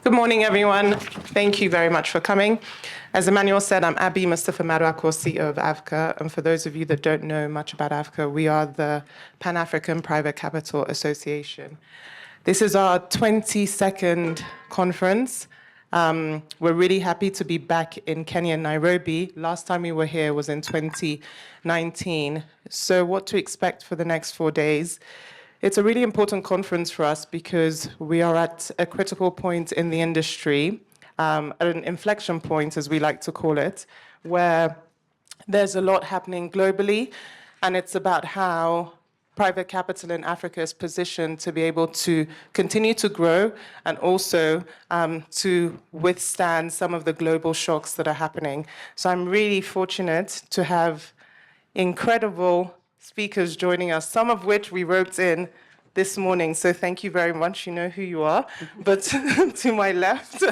Good morning, everyone. Thank you very much for coming. As Emmanuel said, I'm Abby Mustapha-Maduakor, CEO of AVCA. And for those of you that don't know much about AVCA, we are the Pan-African Private Capital Association. This is our 22nd conference. We're really happy to be back in Kenya and Nairobi. Last time we were here was in 2019. So what to expect for the next 4 days? It's a really important conference for us because we are at a critical point in the industry, at an inflection point, as we like to call it, where there's a lot happening globally, and it's about how private capital in Africa is positioned to be able to continue to grow and also to withstand some of the global shocks that are happening. So I'm really fortunate to have incredible speakers joining us, some of which we wrote in this morning. So thank you very much. You know who you are. But to my left,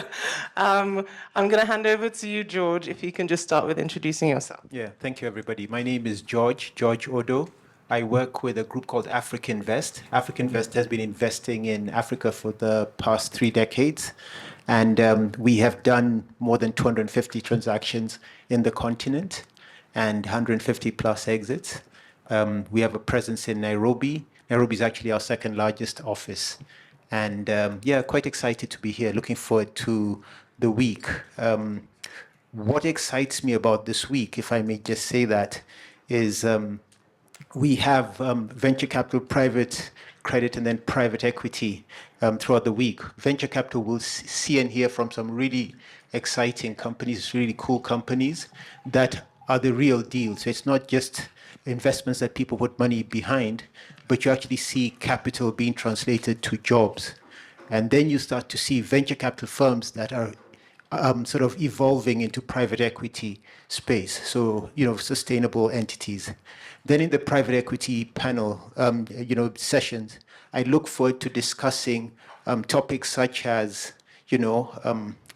I'm going to hand over to you, George, if you can just start with introducing yourself. Yeah, thank you, everybody. My name is George Odo. I work with a group called AfricInvest. AfricInvest has been investing in Africa for the past 3 decades. And we have done more than 250 transactions in the continent and 150 plus exits. We have a presence in Nairobi. Nairobi is actually our second largest office. And yeah, quite excited to be here. Looking forward to the week. What excites me about this week, if I may just say that, is we have venture capital, private credit, and then private equity throughout the week. Venture capital will see and hear from some really exciting companies, really cool companies that are the real deal. So it's not just investments that people put money behind, but you actually see capital being translated to jobs. And then you start to see venture capital firms that are sort of evolving into private equity space. So, sustainable entities. Then in the private equity panel, sessions, I look forward to discussing topics such as,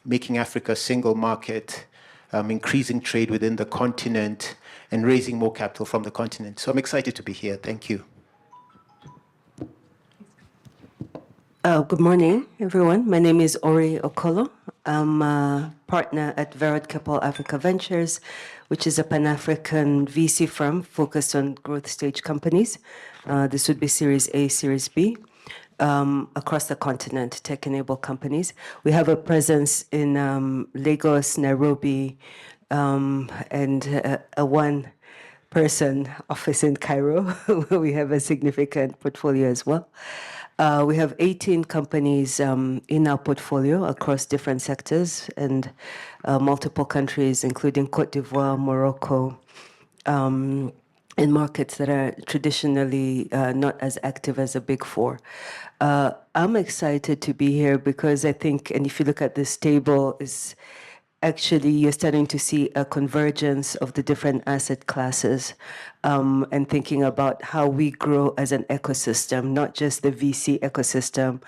making Africa a single market, increasing trade within the continent, and raising more capital from the continent. So I'm excited to be here. Thank you. Good morning, everyone. My name is Ori Okolo. I'm a partner at Verod-Kepple Africa Ventures, which is a Pan-African VC firm focused on growth stage companies. This would be Series A, Series B, across the continent, tech-enabled companies. We have a presence in Lagos, Nairobi, and a one-person office in Cairo, where we have a significant portfolio as well. We have 18 companies in our portfolio across different sectors and multiple countries, including Cote d'Ivoire, Morocco, in markets that are traditionally not as active as the Big Four. I'm excited to be here because I think, and if you look at this table, is actually you're starting to see a convergence of the different asset classes and thinking about how we grow as an ecosystem, not just the VC ecosystem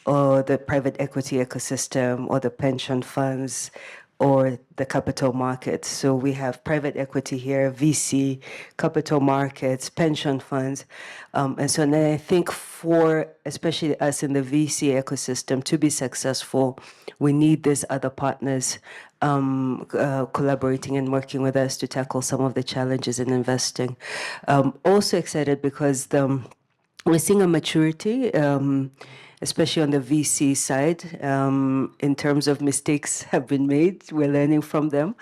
or the private equity ecosystem or the pension funds or the capital markets. So we have private equity here, VC, capital markets, pension funds. And so then I think for especially us in the VC ecosystem to be successful, we need these other partners collaborating and working with us to tackle some of the challenges in investing. Also excited because we're seeing a maturity, especially on the VC side, in terms of mistakes have been made. We're learning from them.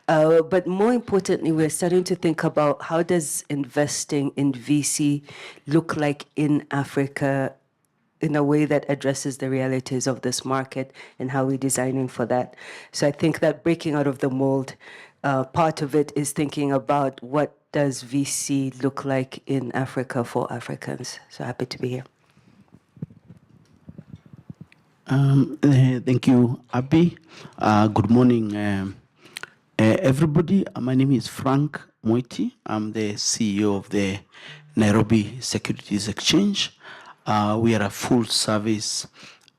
But more importantly, we're starting to think about how does investing in VC look like in Africa in a way that addresses the realities of this market and how we're designing for that. So I think that breaking out of the mold, part of it is thinking about what does VC look like in Africa for Africans. So happy to be here. Thank you, Abby. Good morning, everybody. My name is Frank Mwiti. I'm the CEO of the Nairobi Securities Exchange. We are a full-service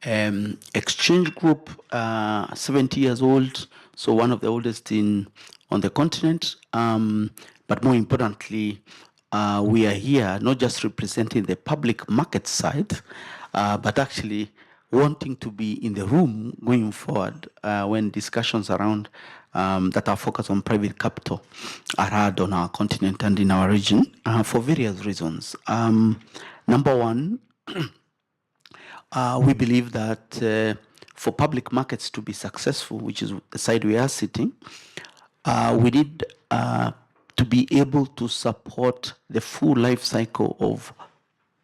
exchange group, 70 years old, so one of the oldest on the continent. But more importantly, we are here not just representing the public market side, but actually wanting to be in the room going forward when discussions around that are focused on private capital are had on our continent and in our region for various reasons. Number one, we believe that for public markets to be successful, which is the side we are sitting, we need to be able to support the full life cycle of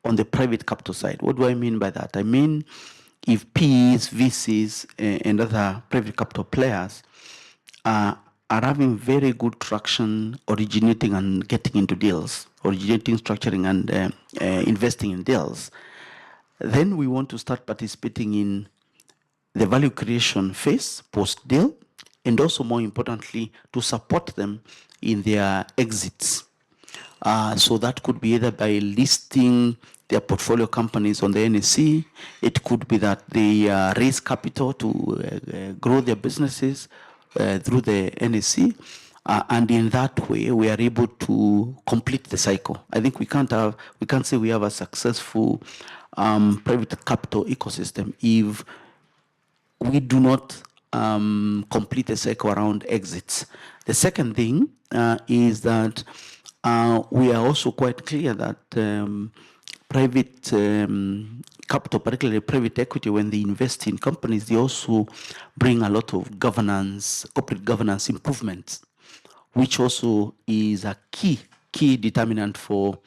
on the private capital side. What do I mean by that? I mean, if PEs, VCs, and other private capital players are having very good traction originating and getting into deals, originating, structuring, and investing in deals, then we want to start participating in the value creation phase post-deal, and also more importantly, to support them in their exits. So that could be either by listing their portfolio companies on the NSE. It could be that they raise capital to grow their businesses through the NSE. And in that way, we are able to complete the cycle. I think we can't say we have a successful private capital ecosystem if we do not complete the cycle around exits. The second thing is that we are also quite clear that private capital, particularly private equity, when they invest in companies, they also bring a lot of governance, corporate governance improvements, which also is a key determinant for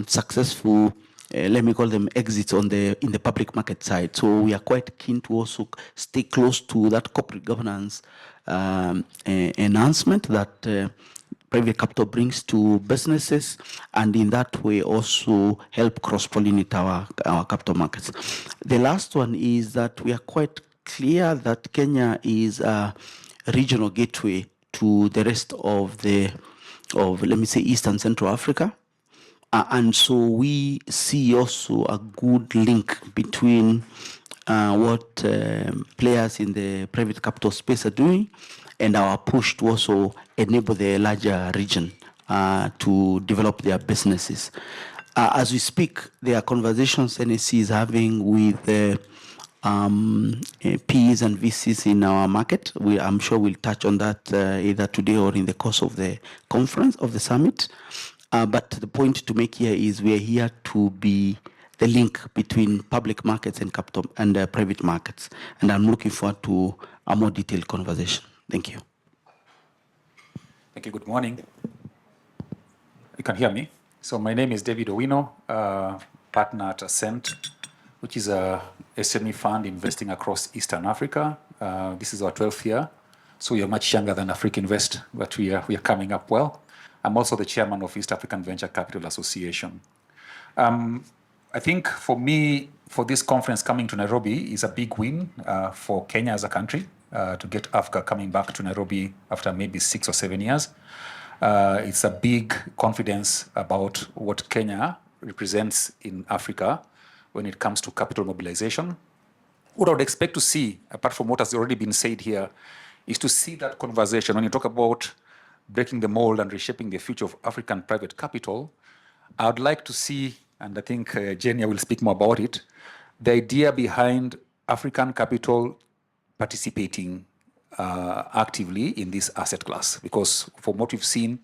successful, let me call them exits in the public market side. So we are quite keen to also stay close to that corporate governance enhancement that private capital brings to businesses, and in that way also help cross-pollinate our capital markets. The last one is that we are quite clear that Kenya is a regional gateway to the rest of let me say, East and Central Africa. And so we see also a good link between what players in the private capital space are doing and our push to also enable the larger region to develop their businesses. As we speak, there are conversations NSC is having with PEs and VCs in our market. I'm sure we'll touch on that either today or in the course of the conference, of the summit. But the point to make here is we are here to be the link between public markets and capital and private markets. And I'm looking forward to a more detailed conversation. Thank you. Thank you. Good morning. You can hear me. So my name is David Owino, partner at Ascent, which is a SME fund investing across Eastern Africa. This is our 12th year. So we are much younger than AfricInvest, but we are coming up well. I'm also the chairman of East African Venture Capital Association. I think for me, for this conference coming to Nairobi is a big win for Kenya as a country to get AFCA coming back to Nairobi after maybe 6 or 7 years. It's a big confidence about what Kenya represents in Africa when it comes to capital mobilization. What I would expect to see, apart from what has already been said here, is to see that conversation. When you talk about breaking the mold and reshaping the future of African private capital, I would like to see, and I think Jenia will speak more about it, the idea behind African capital participating actively in this asset class. Because from what we've seen,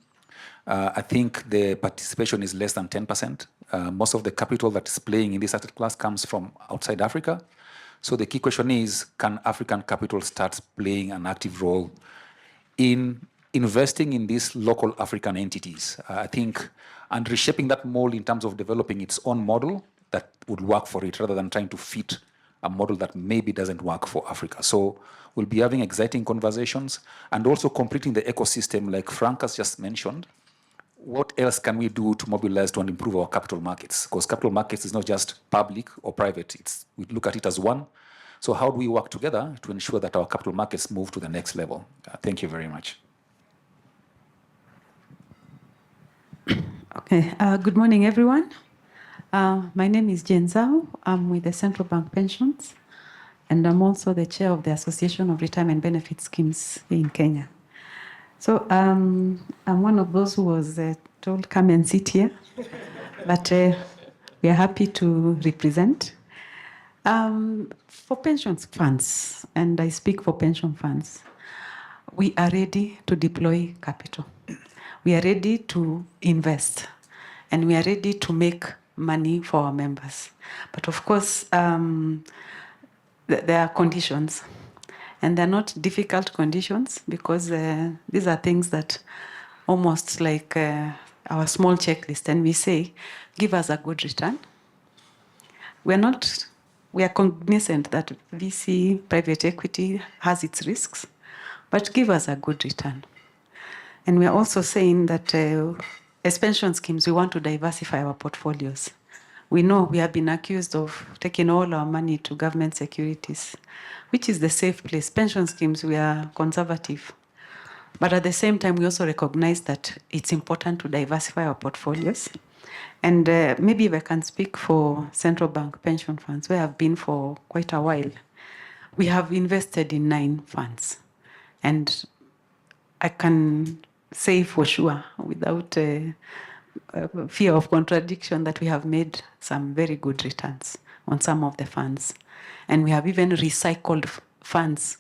I think the participation is less than 10%. Most of the capital that is playing in this asset class comes from outside Africa. So the key question is, can African capital start playing an active role in investing in these local African entities? I think, and reshaping that mold in terms of developing its own model that would work for it, rather than trying to fit a model that maybe doesn't work for Africa. So we'll be having exciting conversations and also completing the ecosystem like Frank has just mentioned. What else can we do to mobilize to improve our capital markets? Because capital markets is not just public or private. We look at it as one. So how do we work together to ensure that our capital markets move to the next level? Thank you very much. Okay, good morning, everyone. My name is Nzau. I'm with the Central Bank Pensions, and I'm also the chair of the Association of Retirement Benefit Schemes in Kenya. So I'm one of those who was told, come and sit here, but we are happy to represent. For pension funds, and I speak for pension funds, we are ready to deploy capital. We are ready to invest, and we are ready to make money for our members. But of course, there are conditions, and they're not difficult conditions, because these are things that almost like our small checklist, and we say, give us a good return. We are cognizant that VC private equity has its risks, but give us a good return. And we are also saying that as pension schemes, we want to diversify our portfolios. We know we have been accused of taking all our money to government securities, which is the safe place. Pension schemes, we are conservative. But at the same time, we also recognize that it's important to diversify our portfolios. And maybe if I can speak for central bank pension funds, where I've been for quite a while, we have invested in 9 funds. And I can say for sure, without fear of contradiction, that we have made some very good returns on some of the funds. And we have even recycled funds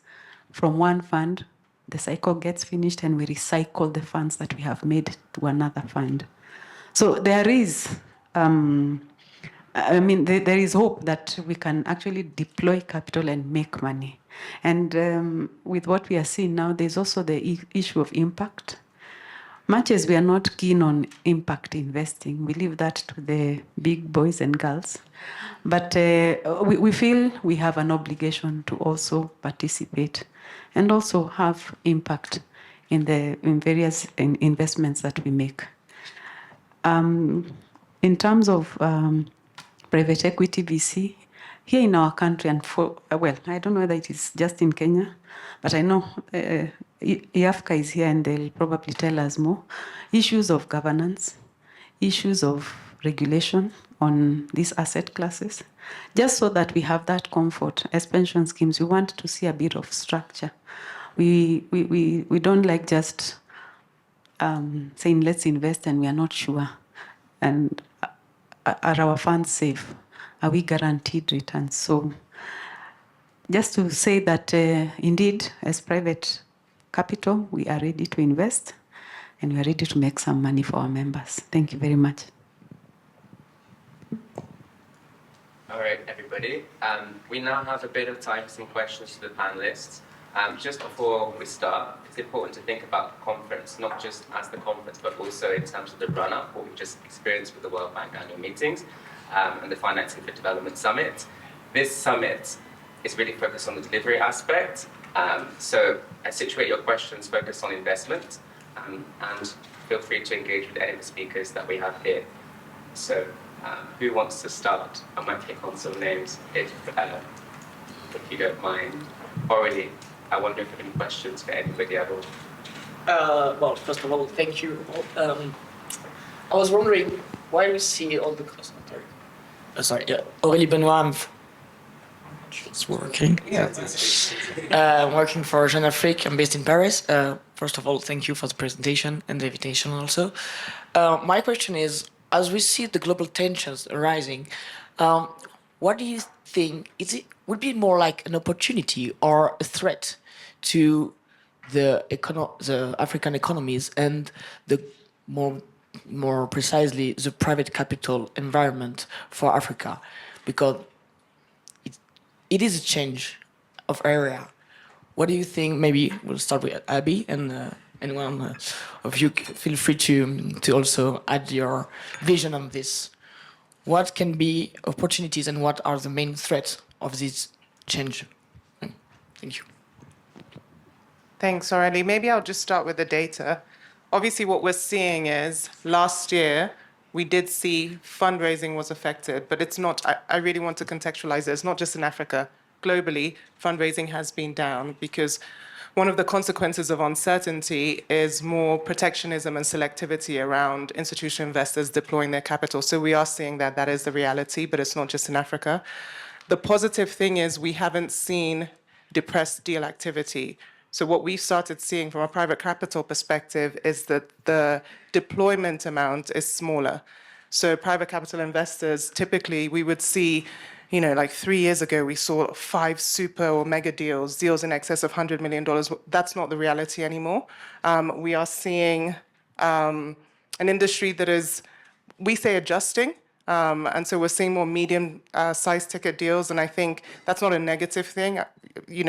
from one fund. The cycle gets finished, and we recycle the funds that we have made to another fund. So there is, there is hope that we can actually deploy capital and make money. And with what we are seeing now, there's also the issue of impact. Much as we are not keen on impact investing, we leave that to the big boys and girls. But we feel we have an obligation to also participate and also have impact in various investments that we make. In terms of private equity VC, here in our country, and I don't know whether it is just in Kenya, but I know AFCA is here and they'll probably tell us more. Issues of governance, issues of regulation on these asset classes, just so that we have that comfort. As pension schemes, we want to see a bit of structure. We don't like just saying let's invest and we are not sure. And are our funds safe? Are we guaranteed returns? So just to say that indeed, as private capital, we are ready to invest and we are ready to make some money for our members. Thank you very much. All right, everybody. We now have a bit of time for some questions to the panelists. Just before we start, it's important to think about the conference, not just as the conference, but also in terms of the run-up, what we've just experienced with the World Bank annual meetings and the Financing for Development Summit. This summit is really focused on the delivery aspect. So I situate your questions focused on investment, and feel free to engage with any of the speakers that we have here. So who wants to start? I might pick on some names if you don't mind. Already, I wonder if you have any questions for anybody at all. Well, first of all, thank you. I was wondering why we see all the Aurélie Benoit. It's working. Yeah. I'm working for Jeune Afrique. I'm based in Paris. First of all, thank you for the presentation and the invitation also. My question is, as we see the global tensions arising, what do you think? Would be more like an opportunity or a threat to the African economies and the more precisely the private capital environment for Africa? Because it is a change of area. What do you think? Maybe we'll start with Abby, and anyone of you feel free to also add your vision on this. What can be opportunities and what are the main threats of this change? Thank you. Thanks, Aurélie. Maybe I'll just start with the data. Obviously, what we're seeing is last year, we did see fundraising was affected, but it's not, I really want to contextualize it. It's not just in Africa. Globally, fundraising has been down because one of the consequences of uncertainty is more protectionism and selectivity around institutional investors deploying their capital. So we are seeing that is the reality, but it's not just in Africa. The positive thing is we haven't seen depressed deal activity. So what we've started seeing from a private capital perspective is that the deployment amount is smaller. So private capital investors, typically we would see like 3 years ago, we saw 5 super or mega deals in excess of $100 million. That's not the reality anymore. We are seeing an industry that is, we say, adjusting. And so we're seeing more medium-sized ticket deals, and I think that's not a negative thing.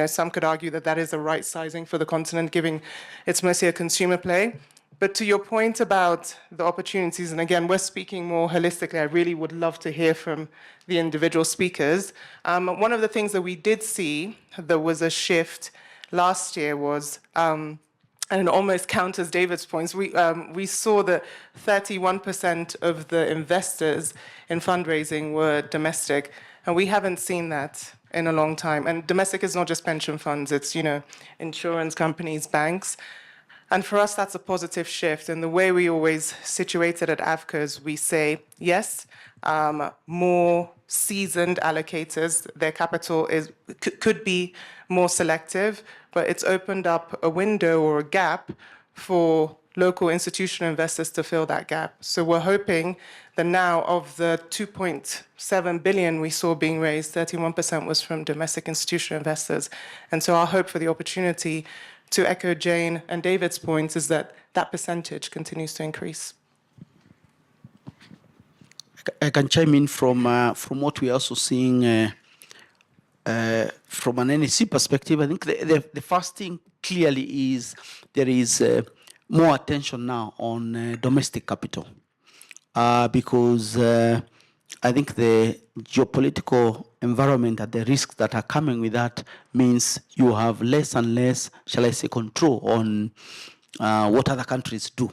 Some could argue that is a right sizing for the continent, given it's mostly a consumer play. But to your point about the opportunities, and again, we're speaking more holistically, I really would love to hear from the individual speakers. One of the things that we did see, there was a shift last year was, and it almost counters David's points, we saw that 31% of the investors in fundraising were domestic, and we haven't seen that in a long time. And domestic is not just pension funds, it's, insurance companies, banks. And for us, that's a positive shift. And the way we always situate it at AVCA is we say, yes, more seasoned allocators, their capital could be more selective, but it's opened up a window or a gap for local institutional investors to fill that gap. So we're hoping that now of the 2.7 billion we saw being raised, 31% was from domestic institutional investors. And so our hope for the opportunity, to echo Jane and David's points, is that percentage continues to increase. I can chime in from what we're also seeing from an NSC perspective. I think the first thing clearly is there is more attention now on domestic capital because I think the geopolitical environment and the risks that are coming with that means you have less and less, shall I say, control on what other countries do.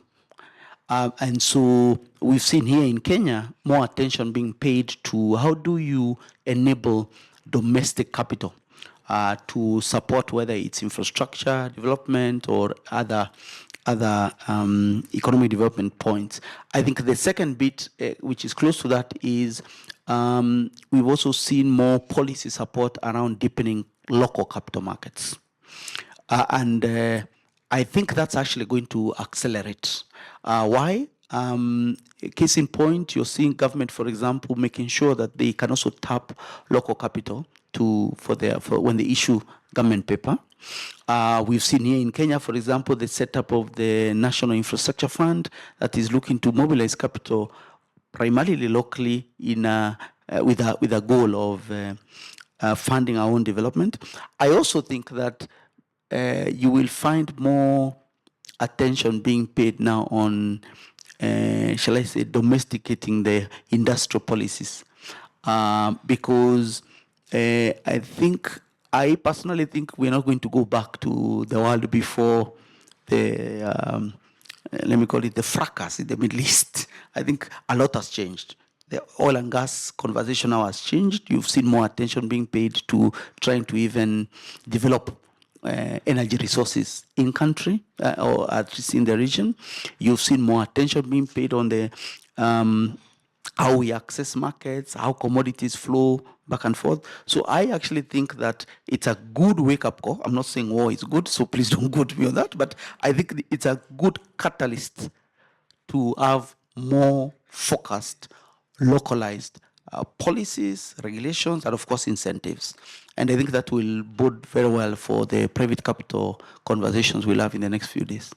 And so we've seen here in Kenya more attention being paid to how do you enable domestic capital to support whether it's infrastructure development or other economic development points. I think the second bit, which is close to that, is we've also seen more policy support around deepening local capital markets. And I think that's actually going to accelerate. Why? Case in point, you're seeing government, for example, making sure that they can also tap local capital for when they issue government paper. We've seen here in Kenya, for example, the setup of the National Infrastructure Fund that is looking to mobilize capital primarily locally with a goal of funding our own development. I also think that you will find more attention being paid now on, shall I say, domesticating the industrial policies. Because I personally think we're not going to go back to the world before the, let me call it the fracas in the Middle East. I think a lot has changed. The oil and gas conversation now has changed. You've seen more attention being paid to trying to even develop energy resources in country or at least in the region. You've seen more attention being paid on the how we access markets, how commodities flow back and forth. So I actually think that it's a good wake-up call. I'm not saying war is good, so please don't quote me on that, but I think it's a good catalyst to have more focused, localized policies, regulations, and of course incentives. And I think that will bode very well for the private capital conversations we'll have in the next few days.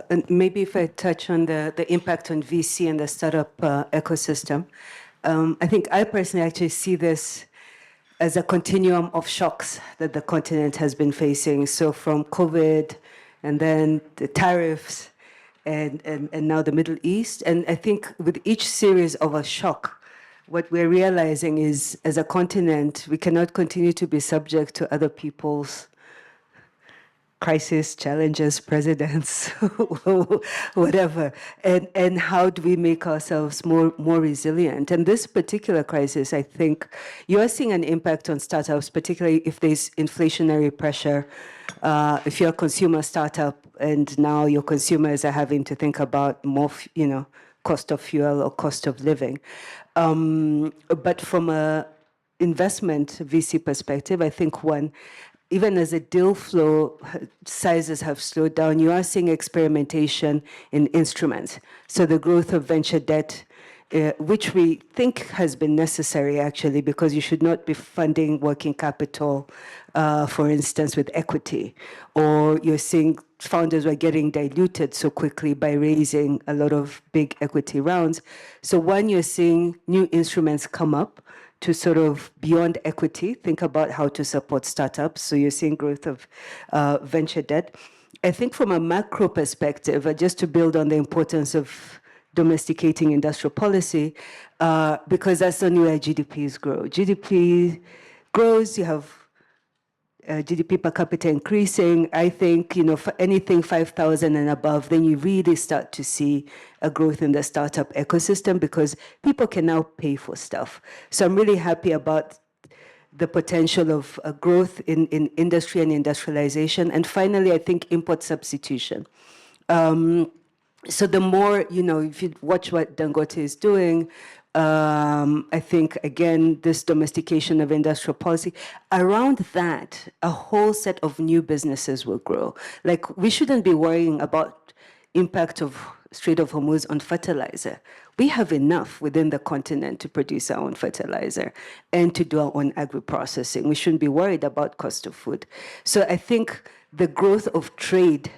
And maybe if I touch on the impact on VC and the startup ecosystem, I think I personally actually see this as a continuum of shocks that the continent has been facing. So from COVID and then the tariffs and now the Middle East. And I think with each series of a shock, what we're realizing is as a continent, we cannot continue to be subject to other people's crisis, challenges, presidents, whatever. And how do we make ourselves more resilient? And this particular crisis, I think, you are seeing an impact on startups, particularly if there's inflationary pressure. If you're a consumer startup and now your consumers are having to think about more, cost of fuel or cost of living. But from a investment VC perspective, I think even as the deal flow sizes have slowed down, you are seeing experimentation in instruments. So the growth of venture debt which we think has been necessary actually, because you should not be funding working capital, for instance, with equity, or you're seeing founders were getting diluted so quickly by raising a lot of big equity rounds. So one, you're seeing new instruments come up to sort of beyond equity, think about how to support startups. So you're seeing growth of venture debt. I think from a macro perspective, just to build on the importance of domesticating industrial policy, because that's only where GDPs grow. GDP grows, you have GDP per capita increasing. I think, for anything 5,000 and above, then you really start to see a growth in the startup ecosystem because people can now pay for stuff. So I'm really happy about the potential of growth in industry and industrialization. And finally, I think import substitution. So the more, if you watch what Dangote is doing, I think, again, this domestication of industrial policy, around that, a whole set of new businesses will grow. Like, we shouldn't be worrying about impact of Strait of Hormuz on fertilizer. We have enough within the continent to produce our own fertilizer and to do our own agri-processing. We shouldn't be worried about cost of food. So I think the growth of trade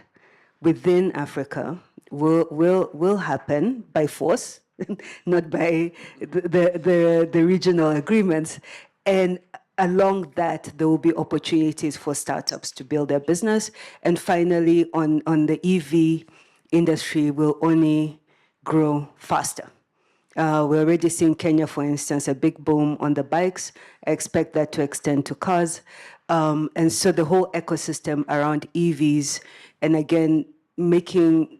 within Africa will happen by force, not by the regional agreements. And along that, there will be opportunities for startups to build their business. And finally, on the EV industry will only grow faster. We're already seeing Kenya, for instance, a big boom on the bikes. I expect that to extend to cars. And so the whole ecosystem around EVs, and again, making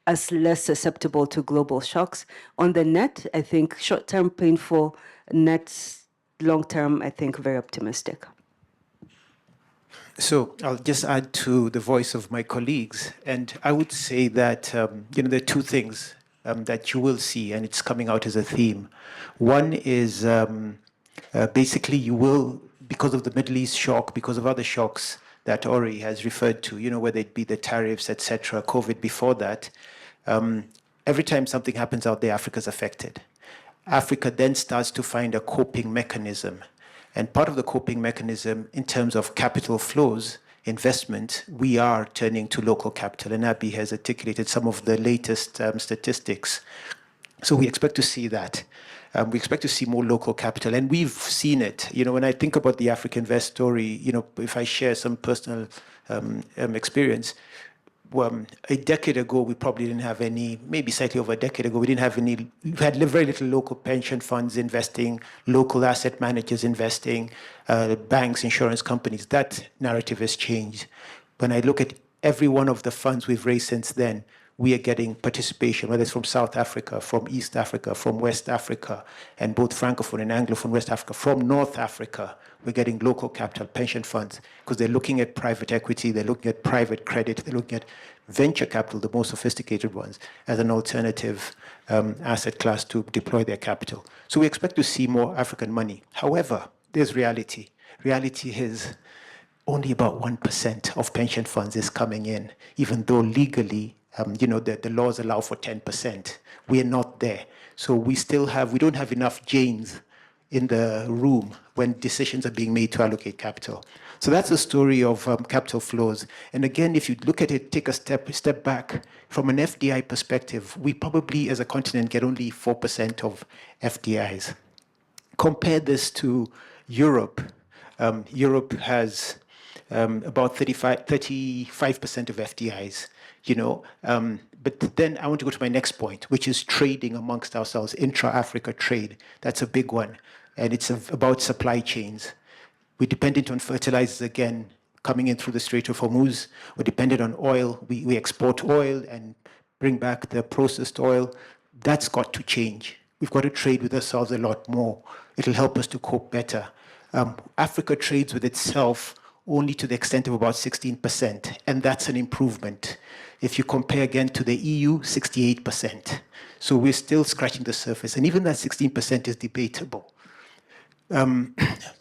us less susceptible to global shocks. On the net, I think short-term painful, net long-term, I think very optimistic. So I'll just add to the voice of my colleagues. And I would say that, there are two things that you will see, and it's coming out as a theme. One is basically you will, because of the Middle East shock, because of other shocks that Ori has referred to, whether it be the tariffs, etc., COVID before that, every time something happens out there, Africa's affected. Africa then starts to find a coping mechanism. And part of the coping mechanism in terms of capital flows, investment, we are turning to local capital. And Abby has articulated some of the latest statistics. So we expect to see that. We expect to see more local capital. And we've seen it. When I think about the AfricInvest story, if I share some personal experience, a decade ago, we probably didn't have any, maybe slightly over a decade ago, we had very little local pension funds investing, local asset managers investing, banks, insurance companies. That narrative has changed. When I look at every one of the funds we've raised since then, we are getting participation, whether it's from South Africa, from East Africa, from West Africa, and both Francophone and Anglophone West Africa, from North Africa. We're getting local capital pension funds because they're looking at private equity, they're looking at private credit, they're looking at venture capital, the most sophisticated ones, as an alternative asset class to deploy their capital. So we expect to see more African money. However, there's reality. Reality is only about 1% of pension funds is coming in, even though legally, the laws allow for 10%. We are not there. So we don't have enough Janes in the room when decisions are being made to allocate capital. So that's the story of capital flows. And again, if you look at it, take a step back, from an FDI perspective, we probably as a continent get only 4% of FDIs. Compare this to Europe. Europe has about 35% of FDIs, But then I want to go to my next point, which is trading amongst ourselves, intra-Africa trade. That's a big one. And it's about supply chains. We're dependent on fertilizers again, coming in through the Strait of Hormuz. We're dependent on oil. We export oil and bring back the processed oil. That's got to change. We've got to trade with ourselves a lot more. It'll help us to cope better. Africa trades with itself only to the extent of about 16%, and that's an improvement. If you compare again to the EU, 68%. So we're still scratching the surface, and even that 16% is debatable.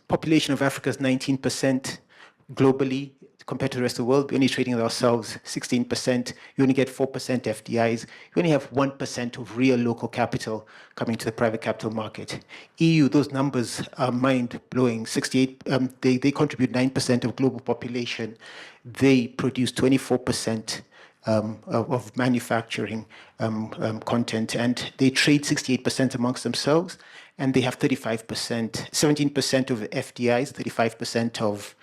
Population of Africa is 19% globally, compared to the rest of the world. We're only trading with ourselves 16%. You only get 4% FDIs. You only have 1% of real local capital coming to the private capital market. EU, those numbers are mind-blowing. 68, they contribute 9% of global population. They produce 24% of manufacturing content, and they trade 68% amongst themselves, and they have 35%, 17% of FDIs, 35% of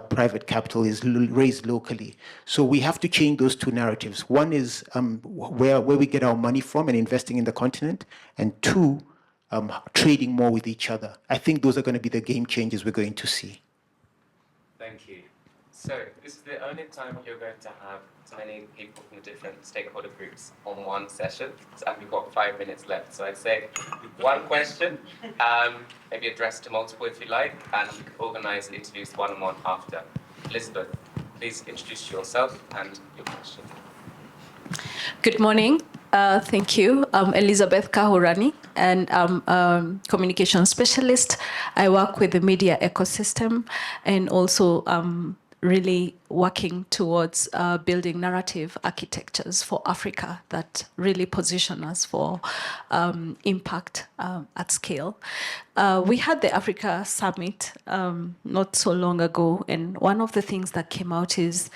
private capital is raised locally. So we have to change those two narratives. One is where we get our money from and investing in the continent, and two, trading more with each other. I think those are going to be the game changers we're going to see. Thank you. So this is the only time you're going to have many people from different stakeholder groups on one session, and we've got 5 minutes left. So I'd say one question, maybe addressed to multiple if you like, and you can organize interviews one-on-one after. Elizabeth, please introduce yourself and your question. Good morning. Thank you. I'm Elizabeth Kahurani, and I'm a communication specialist. I work with the media ecosystem and also really working towards building narrative architectures for Africa that really position us for impact at scale. We had the Africa Summit not so long ago, and one of the things that came out is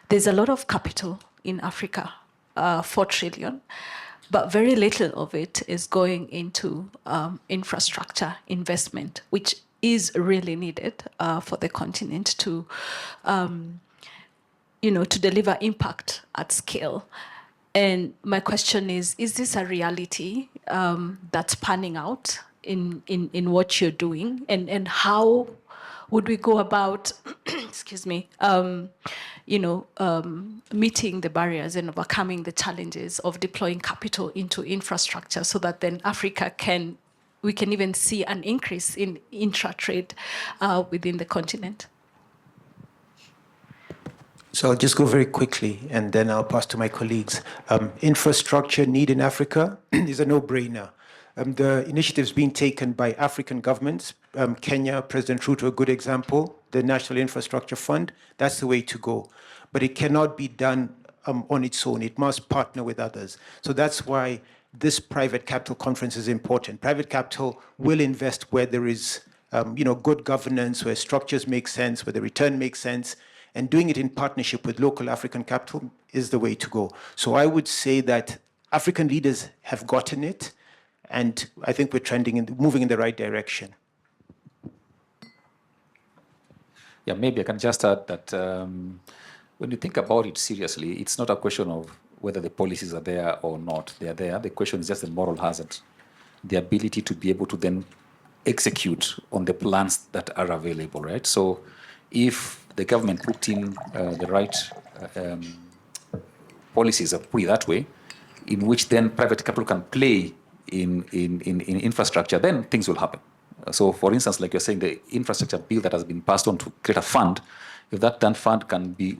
there's a lot of capital in Africa, 4 trillion, but very little of it is going into infrastructure investment, which is really needed for the continent to, to deliver impact at scale. And my question is this a reality that's panning out in what you're doing? And how would we go about, excuse me, meeting the barriers and overcoming the challenges of deploying capital into infrastructure so that then we can even see an increase in intra-trade within the continent? So I'll just go very quickly, and then I'll pass to my colleagues. Infrastructure need in Africa is a no-brainer. The initiatives being taken by African governments, Kenya, President Ruto, a good example, the National Infrastructure Fund, that's the way to go. But it cannot be done on its own. It must partner with others. So that's why this private capital conference is important. Private capital will invest where there is good governance, where structures make sense, where the return makes sense, and doing it in partnership with local African capital is the way to go. So I would say that African leaders have gotten it, and I think we're moving in the right direction. Yeah, maybe I can just add that when you think about it seriously, it's not a question of whether the policies are there or not. They are there. The question is just the moral hazard, the ability to be able to then execute on the plans that are available, right? So if the government put in the right policies, put it that way, in which then private capital can play in infrastructure, then things will happen. So for instance, like you're saying, the infrastructure bill that has been passed on to create a fund, if that fund can be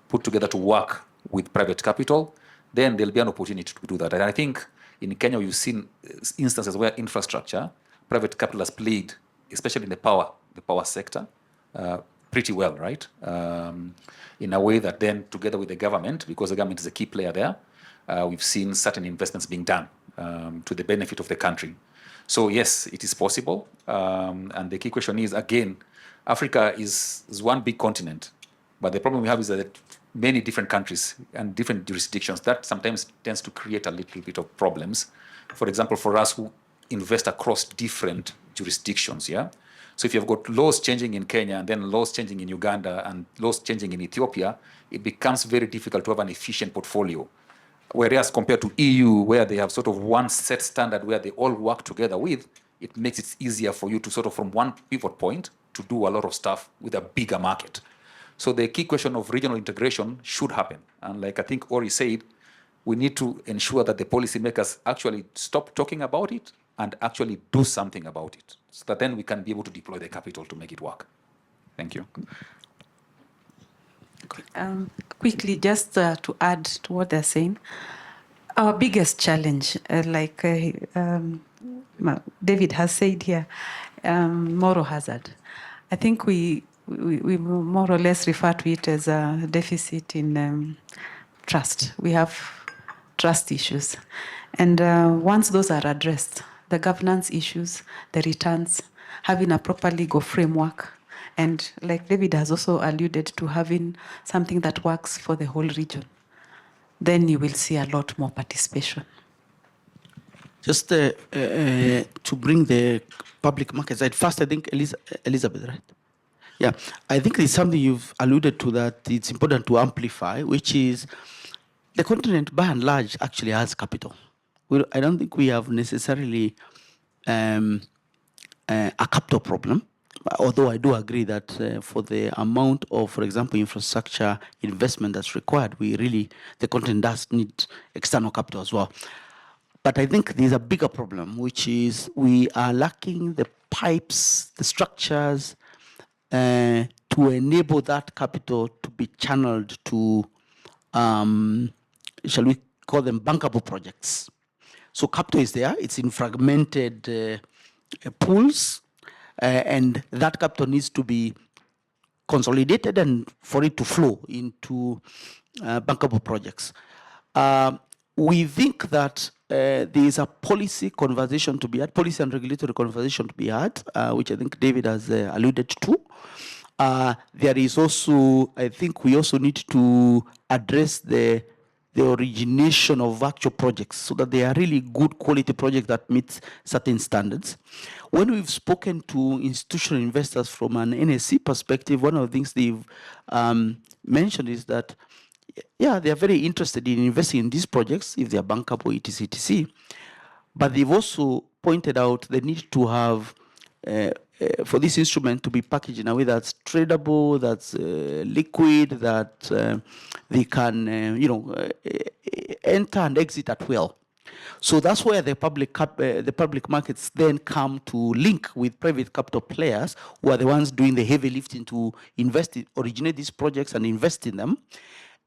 put together to work with private capital, then there'll be an opportunity to do that. And I think in Kenya, you've seen instances where infrastructure, private capital has played, especially in the power sector, pretty well, right? In a way that then, together with the government, because the government is a key player there, we've seen certain investments being done to the benefit of the country. So yes, it is possible. And the key question is, again, Africa is one big continent, but the problem we have is that many different countries and different jurisdictions, that sometimes tends to create a little bit of problems. For example, for us who invest across different jurisdictions, yeah? So if you've got laws changing in Kenya and then laws changing in Uganda and laws changing in Ethiopia, it becomes very difficult to have an efficient portfolio. Whereas compared to EU, where they have sort of one set standard where they all work together with, it makes it easier for you to sort of from one pivot point to do a lot of stuff with a bigger market. So the key question of regional integration should happen. And like I think Ori said, we need to ensure that the policymakers actually stop talking about it and actually do something about it, so that then we can be able to deploy the capital to make it work. Thank you. Quickly, just to add to what they're saying, our biggest challenge, like David has said here, moral hazard. I think we we more or less refer to it as a deficit in trust. We have trust issues. And once those are addressed, the governance issues, the returns, having a proper legal framework, and like David has also alluded to, having something that works for the whole region, then you will see a lot more participation. Just to bring the public market side, first I think Elizabeth, right? Yeah, I think it's something you've alluded to that it's important to amplify, which is the continent by and large actually has capital. I don't think we have necessarily a capital problem, although I do agree that for the amount of, for example, infrastructure investment that's required, the continent does need external capital as well. But I think there's a bigger problem, which is we are lacking the pipes, the structures to enable that capital to be channeled to, shall we call them bankable projects. So capital is there, it's in fragmented pools, and that capital needs to be consolidated and for it to flow into bankable projects. We think that there is a policy conversation to be had, policy and regulatory conversation to be had, which I think David has alluded to. There is also, I think we also need to address the origination of actual projects so that they are really good quality projects that meet certain standards. When we've spoken to institutional investors from an NSC perspective, one of the things they've mentioned is that, yeah, they are very interested in investing in these projects if they are bankable, etc. But they've also pointed out the need to have, for this instrument to be packaged in a way that's tradable, that's liquid, that they can, enter and exit at will. So that's where the public markets then come to link with private capital players who are the ones doing the heavy lifting to originate these projects and invest in them.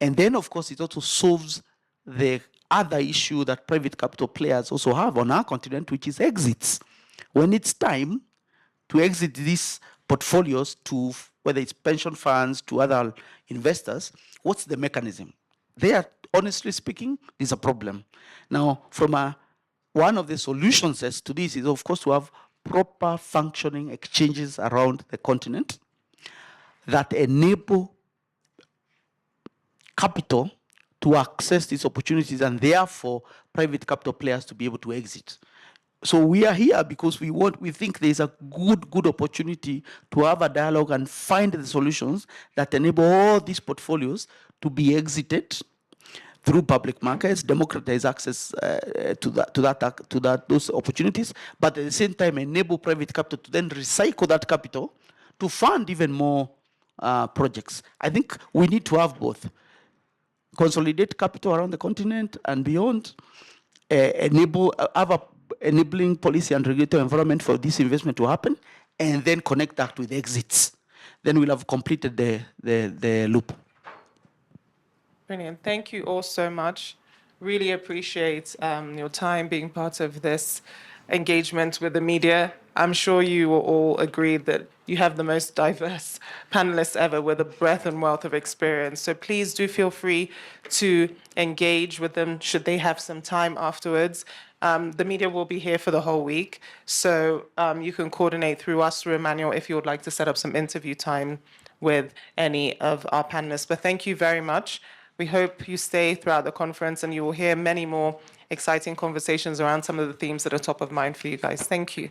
And then, of course, it also solves the other issue that private capital players also have on our continent, which is exits. When it's time to exit these portfolios to, whether it's pension funds, to other investors, what's the mechanism? There, honestly speaking, is a problem. Now, one of the solutions to this is, of course, to have proper functioning exchanges around the continent that enable capital to access these opportunities and therefore private capital players to be able to exit. So we are here because we think there's a good opportunity to have a dialogue and find the solutions that enable all these portfolios to be exited through public markets, democratize access to those opportunities, but at the same time enable private capital to then recycle that capital to fund even more projects. I think we need to have both. Consolidate capital around the continent and beyond, enabling policy and regulatory environment for this investment to happen, and then connect that with exits. Then we'll have completed the loop. Brilliant. Thank you all so much. Really appreciate your time being part of this engagement with the media. I'm sure you will all agree that you have the most diverse panelists ever with a breadth and wealth of experience. So please do feel free to engage with them should they have some time afterwards. The media will be here for the whole week. So you can coordinate through us, through Emmanuel, if you would like to set up some interview time with any of our panelists. But thank you very much. We hope you stay throughout the conference and you will hear many more exciting conversations around some of the themes that are top of mind for you guys. Thank you.